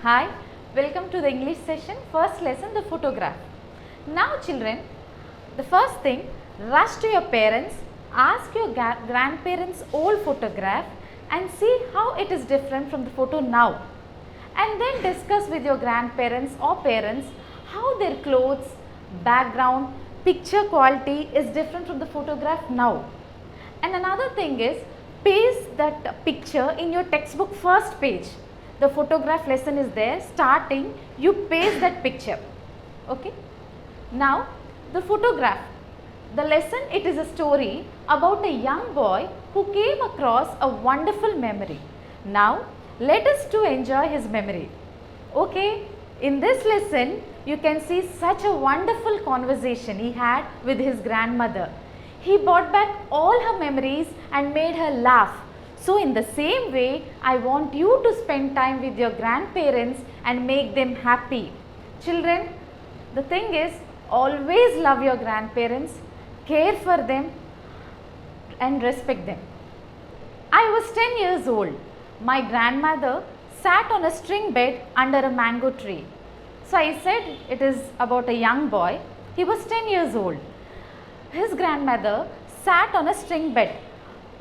Hi, welcome to the English session. First lesson, the photograph. Now children, the first thing, rush to your parents, ask your grandparents' old photograph and see how it is different from the photo now. And then discuss with your grandparents or parents how their clothes, background, picture quality is different from the photograph now. And another thing is, paste that picture in your textbook first page. The photograph lesson is there, starting, you paste that picture. Okay. Now, the photograph. The lesson, it is a story about a young boy who came across a wonderful memory. Now, let us to enjoy his memory. Okay. In this lesson, you can see such a wonderful conversation he had with his grandmother. He brought back all her memories and made her laugh. So in the same way, I want you to spend time with your grandparents and make them happy. Children, the thing is, always love your grandparents, care for them and respect them. I was 10 years old. My grandmother sat on a string bed under a mango tree. So I said it is about a young boy. He was 10 years old. His grandmother sat on a string bed.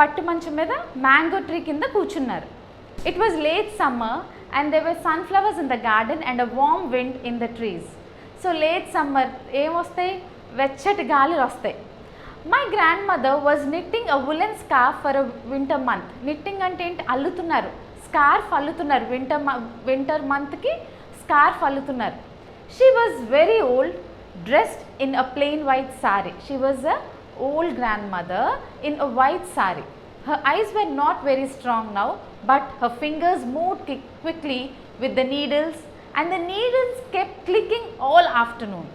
పట్టు మంచం మీద mango tree కింద కూర్చున్నారు. It was late summer and they were sunflowers in the garden and a warm wind in the trees. So late summer ఏమొస్తాయి, వెచ్చటి గాలులు వస్తాయి. My grandmother was knitting a woollen scarf for a winter month. Knitting అంటే ఏంటి, అల్లుతున్నారు, scarf అల్లుతున్నారు. Winter మంత్కి scarf అల్లుతున్నారు. She was very old, dressed in a plain white sari. She was a old grandmother in a white sari. Her eyes were not very strong now, but her fingers moved quickly with the needles, and the needles kept clicking all afternoon.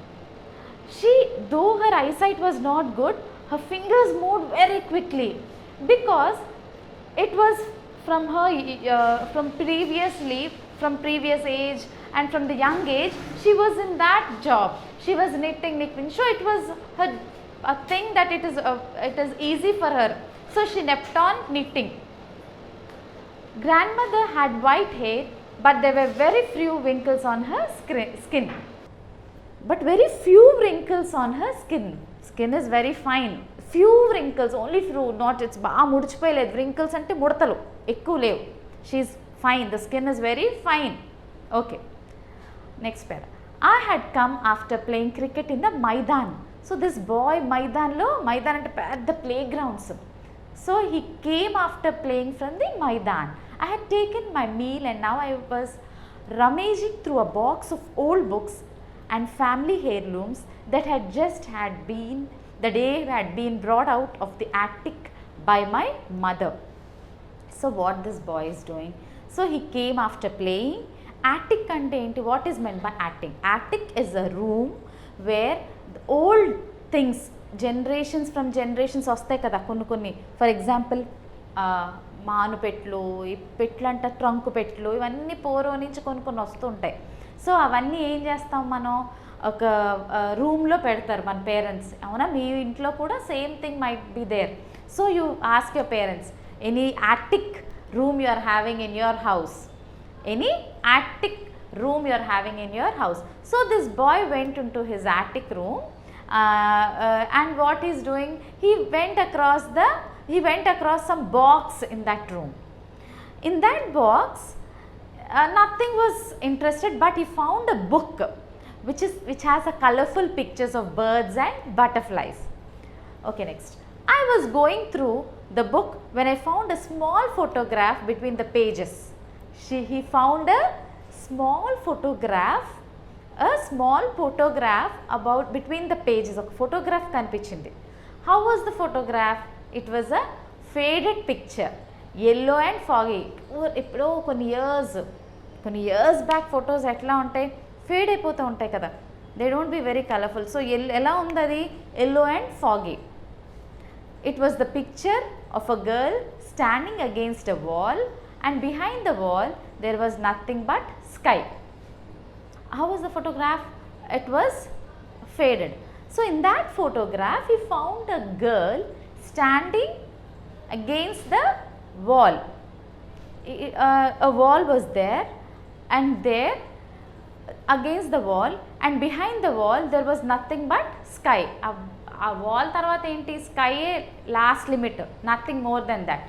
Though her eyesight was not good, her fingers moved very quickly because it was from her from previous age, and from the young age she was in that job. She was knitting. So it was her a thing that it is easy for her. So she kept on knitting. Grandmother had white hair, but there were very few wrinkles on her skin. But very few wrinkles on her skin. Skin is very fine. Few wrinkles, only few, not it's baa mudichipoyaledu. Wrinkles ante mudatalu ekku levu. She is fine. The skin is very fine. Okay. Next para. I had come after playing cricket in the Maidan. So this boy, Maidan ante pedda playgrounds. So he came after playing from the Maidan. I had taken my meal and now I was rummaging through a box of old books and family heirlooms that the day had been brought out of the attic by my mother. So what this boy is doing? So he came after playing. Attic ante enti, what is meant by attic? Attic is a room where old things, generations from generations వస్తాయి కదా కొన్ని. For example మాను పెట్లు, ఈ పెట్లు అంట trunk పెట్లు, ఇవన్నీ పూర్వ నుంచి కొన్ని వస్తూ ఉంటాయి. సో అవన్నీ ఏం చేస్తాం మనం, ఒక రూమ్లో పెడతారు మన పేరెంట్స్. అవునా, మీ ఇంట్లో కూడా same thing might be there. So you ask your parents, any attic room you are having in your house? Any attic room you are having in your house? So this boy went into his attic room and what he is doing, he went across some box in that room. In that box nothing was interested, but he found a book which has a colorful pictures of birds and butterflies. Okay, next. I was going through the book when I found a small photograph between the pages. He found a small photograph about between the pages. ఒక photograph కనిపించింది. How was the photograph? It was a faded picture, yellow and foggy. ఇప్పుడు కొన్ని years back photos ఎట్లా ఉంటాయి, fade అయిపోతూ ఉంటాయి కదా, they don't be very colourful. So ఎలా ఉంది అది, yellow and foggy. It was the picture of a girl standing against a wall, and behind the wall there was nothing but sky. How was the photograph? It was faded. So in that photograph he found a girl standing against the wall. A wall was there and there against the wall, and behind the wall there was nothing but sky. ఆ wall తర్వాత ఏంటి, sky last limit, nothing more than that.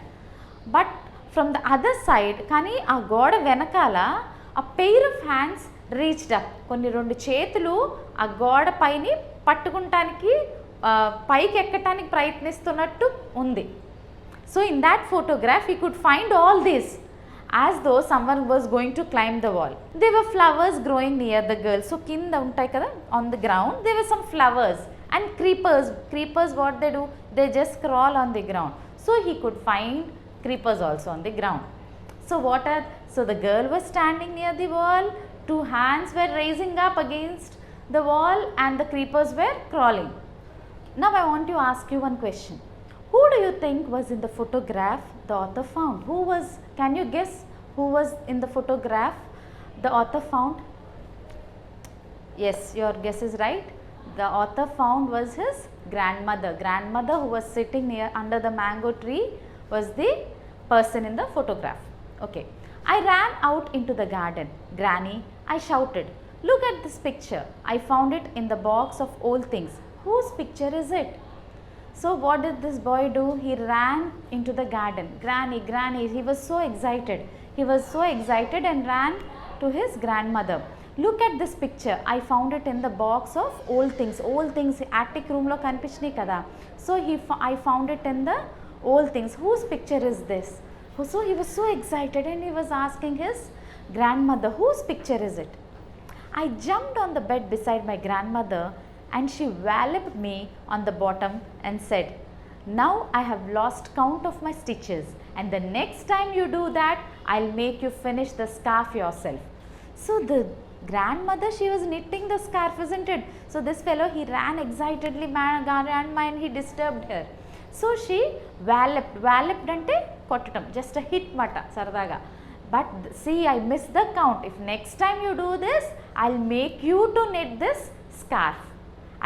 But from the other side, కానీ ఆ గోడ వెనకాల ఆ pair of hands reached up, కొన్ని 2 చేతులు ఆ గోడ పైని పట్టుకుంటానికి పైకి ఎక్కటానికి ప్రయత్నిస్తున్నట్టు ఉంది. So in that photograph he could find all this as though someone was going to climb the wall. There were flowers growing near the girl. So kinda untai kada on the ground there were some flowers and creepers what they do, they just crawl on the ground. So he could find creepers also on the ground. So the girl was standing near the wall, 2 hands were raising up against the wall and the creepers were crawling. Now I want to ask you one question. Who do you think was in the photograph the author found? Who was, can you guess who was in the photograph the author found? Yes, your guess is right. The author found was his grandmother. Grandmother who was sitting near under the mango tree was the person in the photograph. Okay. I ran out into the garden. Granny, I shouted, look at this picture. I found it in the box of old things. Whose picture is it? So what did this boy do? He ran into the garden. Granny, Granny, he was so excited. He was so excited and ran to his grandmother. Look at this picture. I found it in the box of old things. Old things, attic room lo kanipichni kada. So I found it in the old things. Whose picture is this? So he was so excited and he was asking his grandmother, whose picture is it? I jumped on the bed beside my grandmother and she walloped me on the bottom and said, now I have lost count of my stitches, and the next time you do that, I'll make you finish the scarf yourself. So the grandmother, she was knitting the scarf, isn't it? So this fellow, he ran excitedly, and he disturbed her. So she walloped ante kottatam, just a hit mata saradaga. But see, I missed the count. If next time you do this, I'll make you to knit this scarf.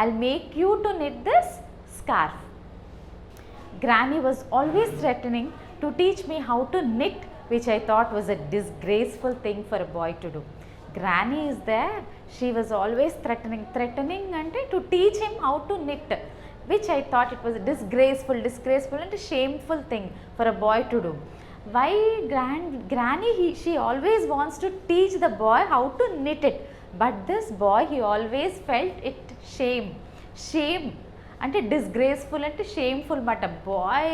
I'll make you to knit this scarf. Granny was always threatening to teach me how to knit, which I thought was a disgraceful thing for a boy to do. Granny is there, she was always threatening ante to teach him how to knit, which I thought it was a disgraceful and a shameful thing for a boy to do. Why Granny, she always wants to teach the boy how to knit it, but this boy, he always felt it shame అంటే disgraceful అంటే shameful మాట. Boy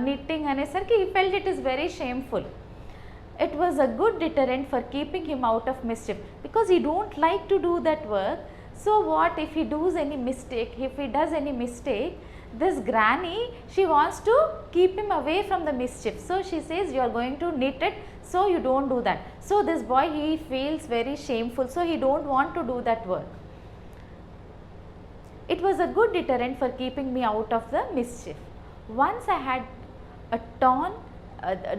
knitting అనేసరికి he felt it is very shameful. It was a good deterrent for keeping him out of mischief, because he don't like to do that work. So what if he does any mistake, this granny, she wants to keep him away from the mischief. So she says, you are going to knit it, so you don't do that. So this boy, he feels very shameful, so he don't want to do that work. It was a good deterrent for keeping me out of the mischief. Once I had torn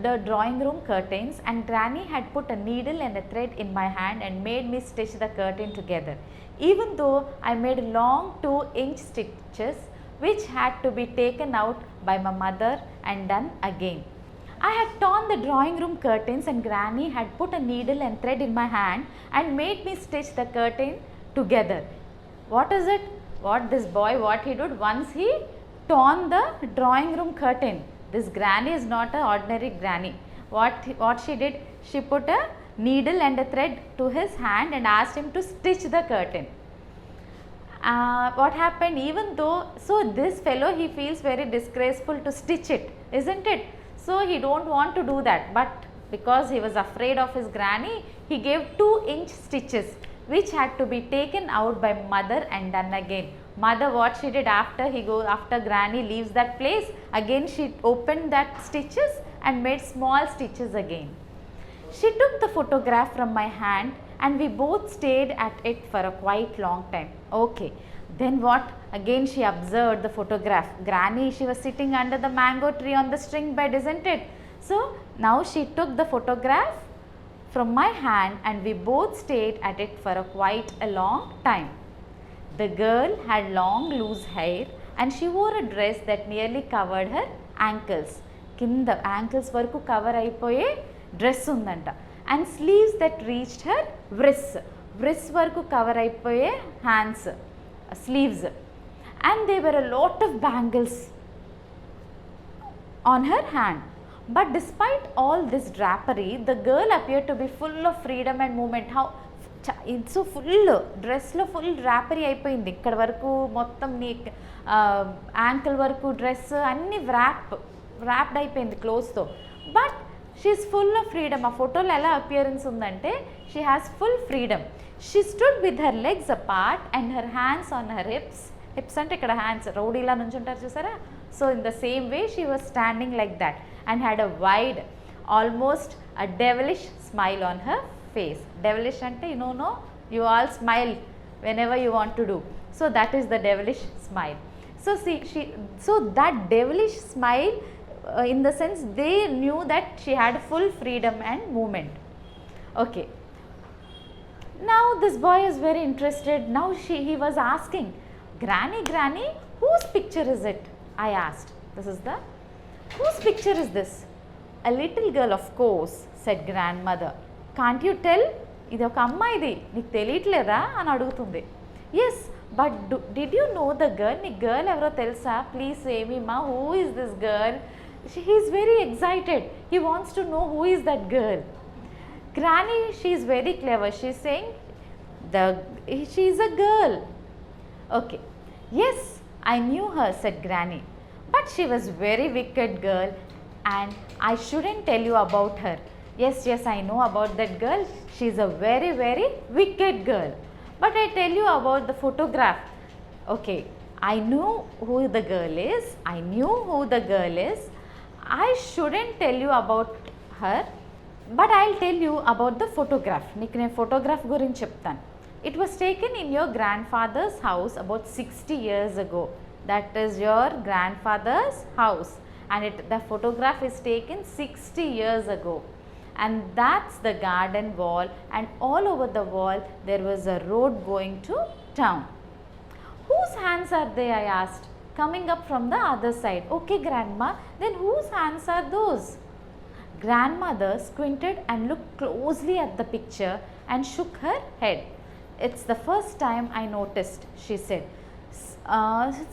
the drawing room curtains, and Granny had put a needle and a thread in my hand and made me stitch the curtain together. Even though I made long 2-inch stitches, which had to be taken out by my mother and done again. I had torn the drawing room curtains, and Granny had put a needle and thread in my hand and made me stitch the curtain together. What is it? What this boy, what he did? Once he torn the drawing room curtain. This granny is not an ordinary granny. What she did? She put a needle and a thread to his hand and asked him to stitch the curtain. What happened? Even though, so this fellow, he feels very disgraceful to stitch it, isn't it? So he don't want to do that, but because he was afraid of his granny, he gave 2-inch stitches, which had to be taken out by mother and done again. Mother, what she did after granny leaves that place, again she opened that stitches and made small stitches again. She took the photograph from my hand and we both stared at it for a quite long time. Okay, then what? Again she observed the photograph. Granny, she was sitting under the mango tree on the string bed, isn't it? So now she took the photograph from my hand and we both stared at it for quite a long time. The girl had long loose hair and she wore a dress that nearly covered her ankles. Kinda ankles varaku cover ayipoye dress undanta. and sleeves that reached her wrists. Wrists వరకు cover అయిపోయే hands, sleeves. And there were a lot of bangles on her hand. But despite all this drapery, the girl appeared to be full of freedom and movement. How so full డ్రెస్లో full డ్రాపరీ అయిపోయింది, ఇక్కడ వరకు మొత్తం నీ ankle వరకు dress అన్నీ wrapped అయిపోయింది క్లోత్స్తో. But she is full of freedom. ఆ ఫోటోలో ఎలా అపియరెన్స్ ఉందంటే she has full freedom. She stood with her legs apart and her hands on her hips. Hips అంటే ఇక్కడ హ్యాండ్స్ రౌడీలా నుంచి ఉంటారు చూసారా, so in the same way she was standing like that and had a wide, almost a devilish smile on her face. Devilish ante you know, you all smile whenever you want to do, so that is the devilish smile. So see, so that devilish smile, in the sense they knew that she had full freedom and movement. Okay, now this boy is very interested. Now he was asking, granny, whose picture is it? I asked. This is the, whose picture is this? A little girl, of course, said grandmother. Can't you tell? ఇది ఒక అమ్మాయిది, నీకు తెలియట్లేదా అని అడుగుతుంది. Yes, but did you know the girl? నీకు girl ఎవరో తెలుసా? ప్లీజ్ ఏమీమా, who is this girl? He is very excited. He wants to know who is that girl. Granny, she is very clever. She is saying she is a girl. Okay, yes, I knew her, said granny, but she was very wicked girl and I shouldn't tell you about her. Yes, I know about that girl. She is a very, very wicked girl. But I tell you about the photograph. Okay, I knew who the girl is. I knew who the girl is. I shouldn't tell you about her, but I'll tell you about the photograph. Niku nenu photograph gurinchi cheptanu. It was taken in your grandfather's house about 60 years ago. That is your grandfather's house, and the photograph is taken 60 years ago. And that's the garden wall, and all over the wall there was a road going to town. Whose hands are they? I asked, coming up from the other side. Okay, grandma, then whose hands are those? Grandmother squinted and looked closely at the picture and shook her head. It's the first time I noticed, she said.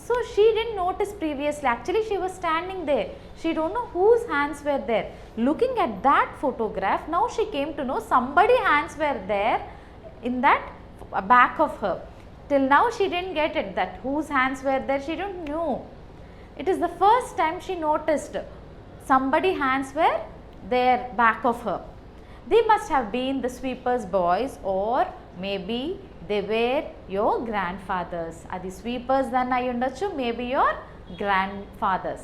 So she didn't notice previously. Actually, she was standing there. She don't know whose hands were there. Looking at that photograph, now she came to know somebody's hands were there in that back of her. Till now she didn't get it, that whose hands were there, she didn't know. It is the first time she noticed somebody's hands were there back of her. They must have been the sweeper's boys, or maybe they were your grandfathers. Adi sweepers then ayundachu, maybe your grandfathers.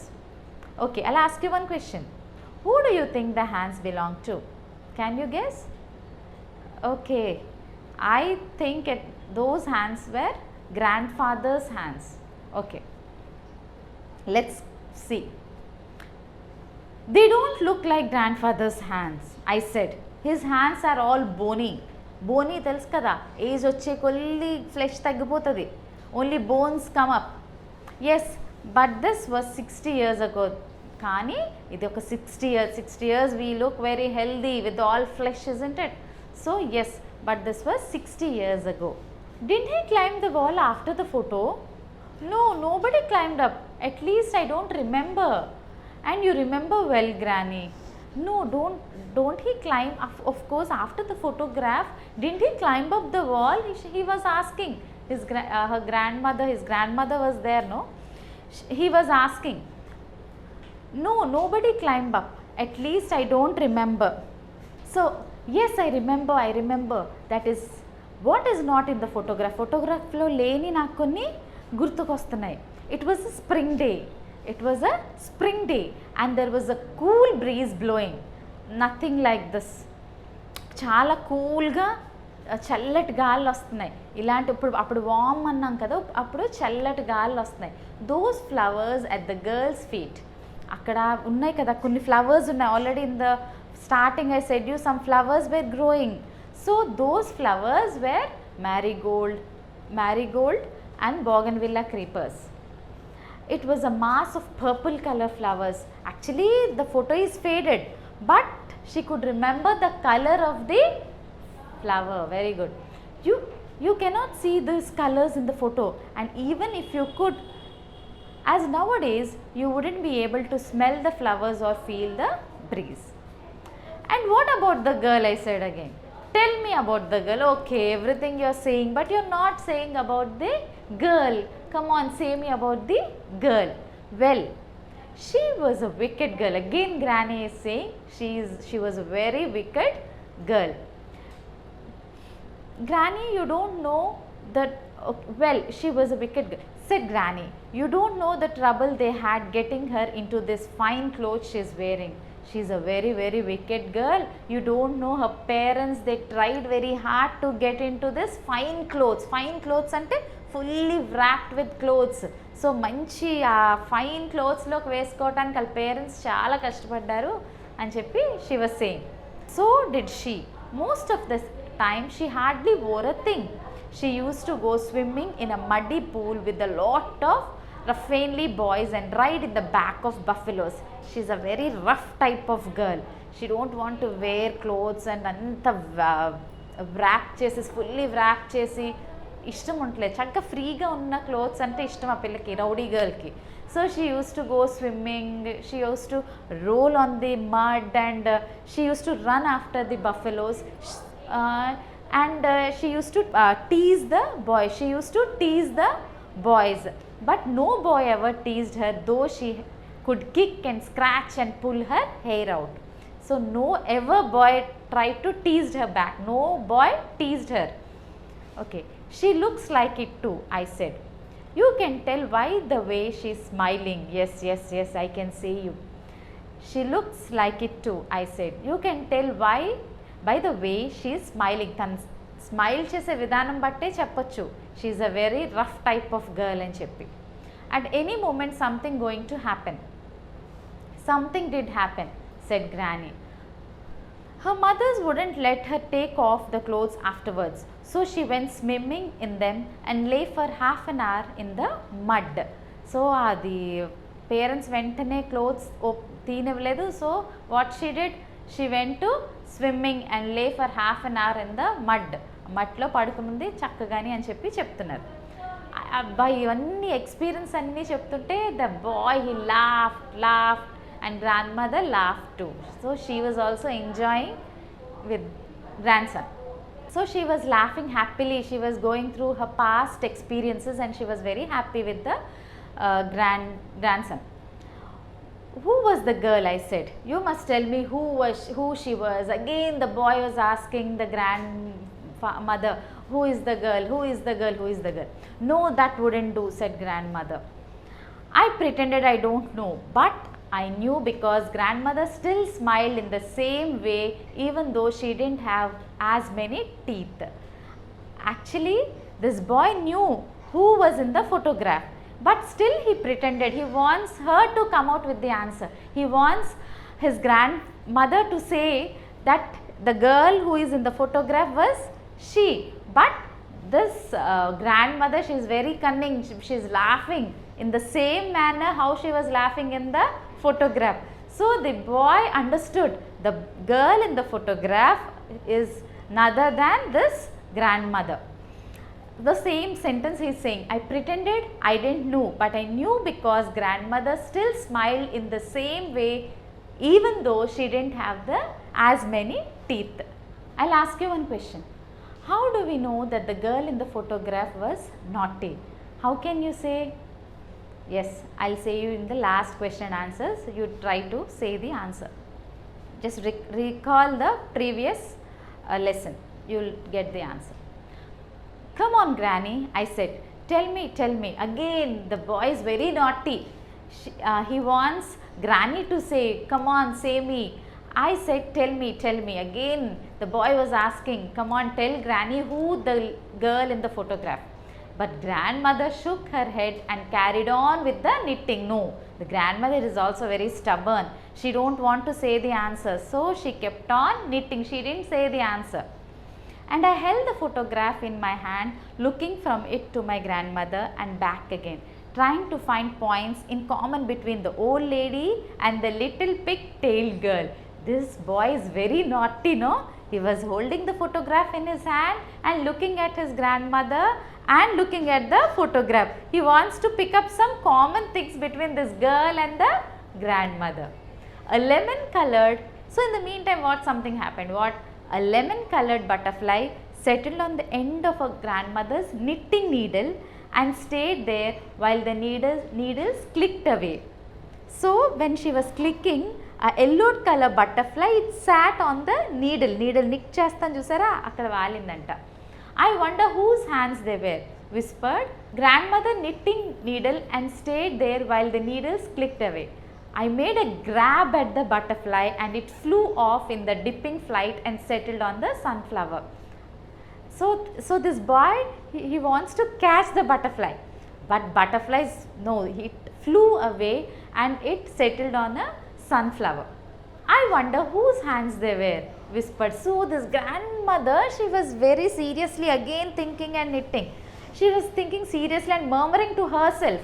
Okay, I'll ask you one question. Who do you think the hands belong to? Can you guess? Okay, I think those hands were grandfather's hands. Okay, let's see. They don't look like grandfather's hands, I said. His hands are all bony. Bony తెలుసు కదా, age వచ్చే కొద్ది flesh తగ్గిపోతుంది, only bones come up. Yes, but this was 60 years ago. కానీ ఇది ఒక 60 years we look very healthy with all flesh, isn't it? So yes, but this was 60 years ago. Didn't he climb the wall after the photo? No, nobody climbed up. At least I don't remember. And you remember well, Granny. No, don't he climb? Of course, after the photograph, didn't he climb up the wall? He was asking her grandmother. His grandmother was there, no? He was asking. No, nobody climbed up. At least I don't remember. So yes, I remember. That is what is not in the photograph. Photograph lo leni నాకు కొన్ని గుర్తుకొస్తున్నాయి. It was a spring day. It was a spring day and there was a cool breeze blowing. Nothing like this. చాలా కూల్గా చల్లటి గాలి వస్తున్నాయి. ఇలాంటి అప్పుడు వామ్ అన్నాం కదా, అప్పుడు చల్లటి గాలి వస్తున్నాయి. Those flowers at the girls feet. అక్కడ ఉన్నాయి కదా కొన్ని ఫ్లవర్స్ ఉన్నాయి. Already in the starting I said you some flowers were growing. So those flowers were marigold and bougainvillea creepers. It was a mass of purple color flowers. Actually the photo is faded, but She could remember the color of the flower. Very good. You cannot see these colors in the photo, and even if you could, as nowadays, you wouldn't be able to smell the flowers or feel the breeze. And what about the girl, I said again. Tell me about the girl. Okay, everything you're saying, but you're not saying about the girl. Come on, say me about the girl. Well, she was a wicked girl. Again, Granny is saying she was a very wicked girl. Granny, you don't know that, well, she was a wicked girl. Said Granny, you don't know the trouble they had getting her into this fine clothes she's wearing. She's a very, very wicked girl. You don't know her parents, they tried very hard to get into this fine clothes. Fine clothes ante fully wrapped with clothes. So మంచి ఆ fine క్లోత్స్లోకి వేసుకోవటానికి వాళ్ళ parents చాలా కష్టపడ్డారు అని చెప్పి she was saying. So did she. Most of the time she hardly wore a thing. She used to go swimming in a muddy pool with a lot of ruffianly boys and ride in the back of buffaloes. She's a very rough type of girl. She don't want to wear clothes and anta wrap chesi, fully wrap chesi ఇష్టం ఉండలేదు. చక్కగా ఫ్రీగా ఉన్న clothes అంటే ఇష్టం ఆ పిల్లకి, rowdy గర్ల్కి. So she use to go swimming, she use to roll on the mud and she use to run after the buffaloes and she used to tease the boys. She used to tease the boys, but no boy ever teased her, though she could kick and scratch and pull her hair out. So no ever boy tried to tease her back. No boy teased her. Okay, she looks like it too, I said. You can tell by the way she's smiling. Yes, yes, yes, I can see you. She looks like it too, I said. You can tell why by the way she is smiling. తను smile చేసే విధానం బట్టే చెప్పొచ్చు she is a very rough type of girl అని చెప్పి. At any moment something going to happen. Something did happen, said granny. Her mothers wouldn't let her take off the clothes afterwards, so she went swimming in them and lay for half an hour in the mud. So అది parents వెంటనే clothes తీనివ్వలేదు. So what she did, she went to swimming and lay for half an hour in the mud. మట్లో పడుకునుంది చక్కగాని అని చెప్పి చెప్తున్నారు. అబ్బాయి ఇవన్నీ experience అన్నీ చెప్తుంటే the boy he laughed and grandmother laughed too. So she was also enjoying with grandson. So she was laughing happily. She was going through her past experiences and she was very happy with the grandson. Who was the girl, I said. You must tell me who she was. Again the boy was asking the grandmother, who is the girl, who is the girl, who is the girl. No, that wouldn't do, said grandmother. I pretended I don't know, but I knew because grandmother still smiled in the same way even though she didn't have as many teeth. Actually, this boy knew who was in the photograph, but still he pretended. He wants her to come out with the answer. He wants his grandmother to say that the girl who is in the photograph was she. But this grandmother, she is very cunning. She is laughing in the same manner how she was laughing in the photograph. So the boy understood the girl in the photograph is none other than this grandmother. The same sentence he is saying, I pretended I didn't know, but I knew because grandmother still smiled in the same way even though she didn't have as many teeth. I'll ask you one question. How do we know that the girl in the photograph was naughty? How can you say? Yes, I'll say you in the last question answers. You try to say the answer. Just recall the previous lesson. You'll get the answer. Come on, Granny, I said. Tell me. Again, the boy is very naughty. He wants Granny to say, come on, say me. I said, tell me. Again, the boy was asking, come on, tell Granny who the girl in the photograph. But grandmother shook her head and carried on with the knitting. No, the grandmother is also very stubborn. She don't want to say the answer. So she kept on knitting. She didn't say the answer. And I held the photograph in my hand, looking from it to my grandmother and back again, trying to find points in common between the old lady and the little pig-tailed girl. this boy is very naughty, no? He was holding the photograph in his hand and looking at his grandmother and looking at the photograph. He wants to pick up some common things between this girl and the grandmother. A lemon colored, so in the meantime what something happened, what? A lemon colored butterfly settled on the end of her grandmother's knitting needle and stayed there while the needles clicked away. So when she was clicking, a yellow color butterfly, it sat on the needle nick chestan chusara akkada valindanta. I wonder whose hands they were, whispered grandmother knitting needle and stayed there while the needles clicked away. I made a grab at the butterfly and it flew off in the dipping flight and settled on the sunflower. So this boy, he wants to catch the butterfly, but butterflies, no, it flew away and it settled on a sunflower. I wonder whose hands they were, whispered. So this grandmother, she was very seriously again thinking and knitting. She was thinking seriously and murmuring to herself.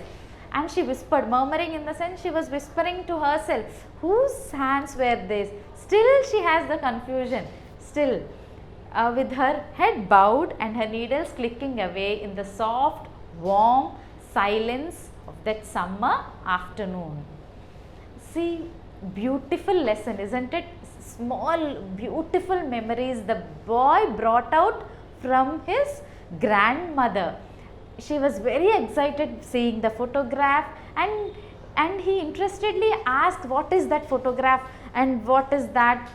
And she whispered, murmuring in the sense she was whispering to herself, whose hands were these? Still she has the confusion, still with her head bowed and her needles clicking away in the soft, warm silence of that summer afternoon. See, beautiful lesson, isn't it? Small, beautiful memories the boy brought out from his grandmother. She was very excited seeing the photograph, and he interestedly asked what is that photograph and what is that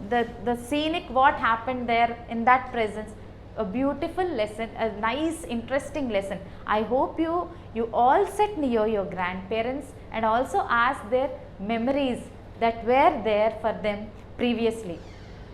the scenic, what happened there in that presence. A beautiful lesson, a nice interesting lesson. I hope you all sit near your grandparents and also ask their memories that were there for them previously.